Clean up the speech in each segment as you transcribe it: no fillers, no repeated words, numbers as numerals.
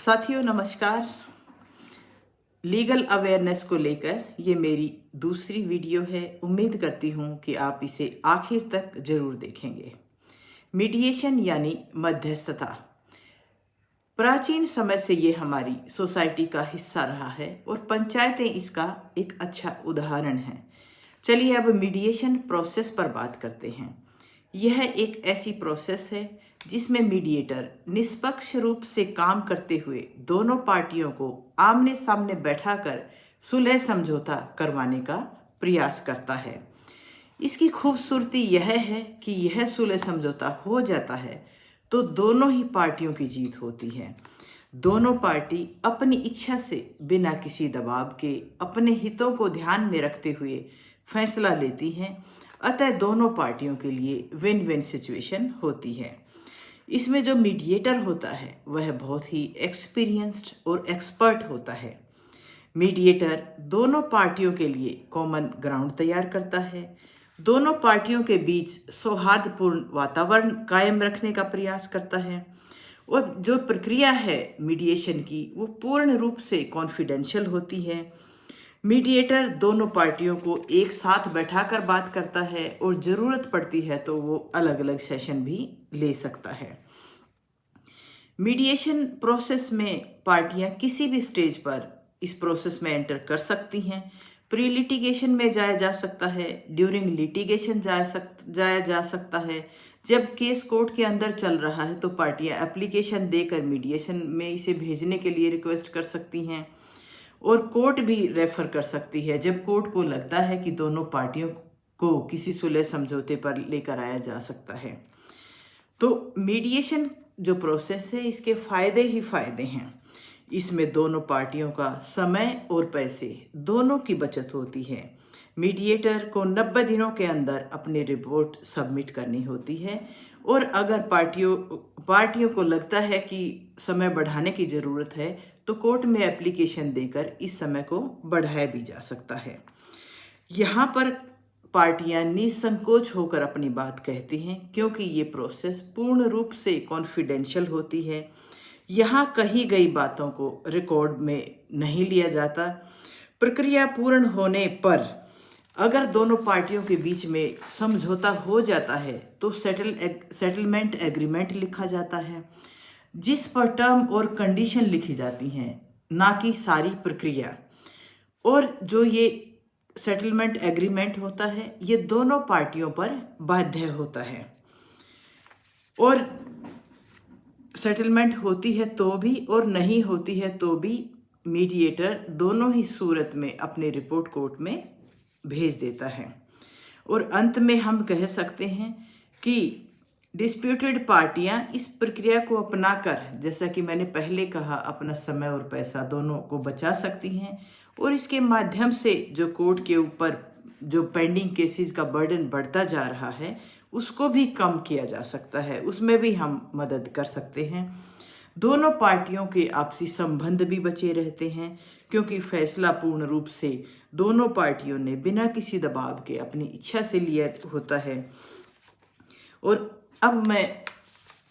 साथियों नमस्कार। Legal awareness को लेकर ये मेरी दूसरी वीडियो है। उम्मीद करती हूँ कि आप इसे आखिर तक ज़रूर देखेंगे। मीडिएशन यानी मध्यस्थता प्राचीन समय से ये हमारी सोसाइटी का हिस्सा रहा है और पंचायतें इसका एक अच्छा उदाहरण हैं। चलिए अब मीडिएशन प्रोसेस पर बात करते हैं। यह एक ऐसी प्रोसेस है जिसमें मीडिएटर निष्पक्ष रूप से काम करते हुए दोनों पार्टियों को आमने सामने बैठाकर सुलह समझौता करवाने का प्रयास करता है। इसकी खूबसूरती यह है कि यह सुलह समझौता हो जाता है तो दोनों ही पार्टियों की जीत होती है। दोनों पार्टी अपनी इच्छा से बिना किसी दबाव के अपने हितों को ध्यान में रखते हुए फैसला लेती हैं, अतः दोनों पार्टियों के लिए विन विन सिचुएशन होती है। इसमें जो मीडिएटर होता है वह बहुत ही एक्सपीरियंस्ड और एक्सपर्ट होता है। मीडिएटर दोनों पार्टियों के लिए कॉमन ग्राउंड तैयार करता है, दोनों पार्टियों के बीच सौहार्दपूर्ण वातावरण कायम रखने का प्रयास करता है और जो प्रक्रिया है मीडिएशन की वो पूर्ण रूप से कॉन्फिडेंशियल होती है। मीडिएटर दोनों पार्टियों को एक साथ बैठाकर बात करता है और ज़रूरत पड़ती है तो वो अलग अलग सेशन भी ले सकता है। मीडिएशन प्रोसेस में पार्टियां किसी भी स्टेज पर इस प्रोसेस में एंटर कर सकती हैं। प्री लिटिगेशन में जाया जा सकता है, ड्यूरिंग लिटिगेशन जाया जा सकता है। जब केस कोर्ट के अंदर चल रहा है तो पार्टियां एप्लीकेशन देकर मीडिएशन में इसे भेजने के लिए रिक्वेस्ट कर सकती हैं और कोर्ट भी रेफर कर सकती है जब कोर्ट को लगता है कि दोनों पार्टियों को किसी सुलह समझौते पर लेकर आया जा सकता है। तो मीडिएशन जो प्रोसेस है इसके फ़ायदे ही फ़ायदे हैं। इसमें दोनों पार्टियों का समय और पैसे दोनों की बचत होती है। मीडिएटर को 90 दिनों के अंदर अपनी रिपोर्ट सबमिट करनी होती है और अगर पार्टियों को लगता है कि समय बढ़ाने की ज़रूरत है तो कोर्ट में एप्लीकेशन देकर इस समय को बढ़ाया भी जा सकता है। यहाँ पर पार्टियां निसंकोच होकर अपनी बात कहती हैं क्योंकि ये प्रोसेस पूर्ण रूप से कॉन्फिडेंशियल होती है। यहाँ कही गई बातों को रिकॉर्ड में नहीं लिया जाता। प्रक्रिया पूर्ण होने पर अगर दोनों पार्टियों के बीच में समझौता हो जाता है तो सेटलमेंट एग्रीमेंट लिखा जाता है जिस पर टर्म और कंडीशन लिखी जाती हैं, ना कि सारी प्रक्रिया। और जो ये सेटलमेंट एग्रीमेंट होता है ये दोनों पार्टियों पर बाध्य होता है और सेटलमेंट होती है तो भी और नहीं होती है तो भी मीडिएटर दोनों ही सूरत में अपनी रिपोर्ट कोर्ट में भेज देता है। और अंत में हम कह सकते हैं कि डिस्प्यूटेड पार्टियां इस प्रक्रिया को अपनाकर, जैसा कि मैंने पहले कहा, अपना समय और पैसा दोनों को बचा सकती हैं और इसके माध्यम से जो कोर्ट के ऊपर जो पेंडिंग केसेस का बर्डन बढ़ता जा रहा है उसको भी कम किया जा सकता है, उसमें भी हम मदद कर सकते हैं। दोनों पार्टियों के आपसी संबंध भी बचे रहते हैं क्योंकि फैसला पूर्ण रूप से दोनों पार्टियों ने बिना किसी दबाव के अपनी इच्छा से लिया होता है। और अब मैं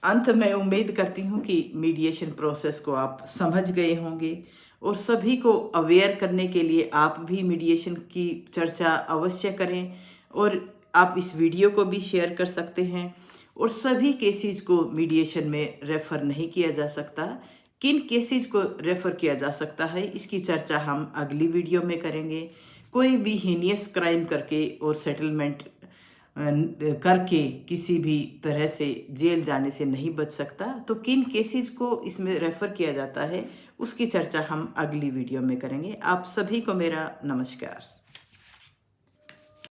अंत में उम्मीद करती हूँ कि मीडिएशन प्रोसेस को आप समझ गए होंगे और सभी को अवेयर करने के लिए आप भी मीडिएशन की चर्चा अवश्य करें और आप इस वीडियो को भी शेयर कर सकते हैं। और सभी केसेस को मीडिएशन में रेफ़र नहीं किया जा सकता, किन केसेस को रेफ़र किया जा सकता है इसकी चर्चा हम अगली वीडियो में करेंगे। कोई भी हीनियस क्राइम करके और सेटलमेंट करके किसी भी तरह से जेल जाने से नहीं बच सकता, तो किन केसेस को इसमें रेफ़र किया जाता है उसकी चर्चा हम अगली वीडियो में करेंगे। आप सभी को मेरा नमस्कार।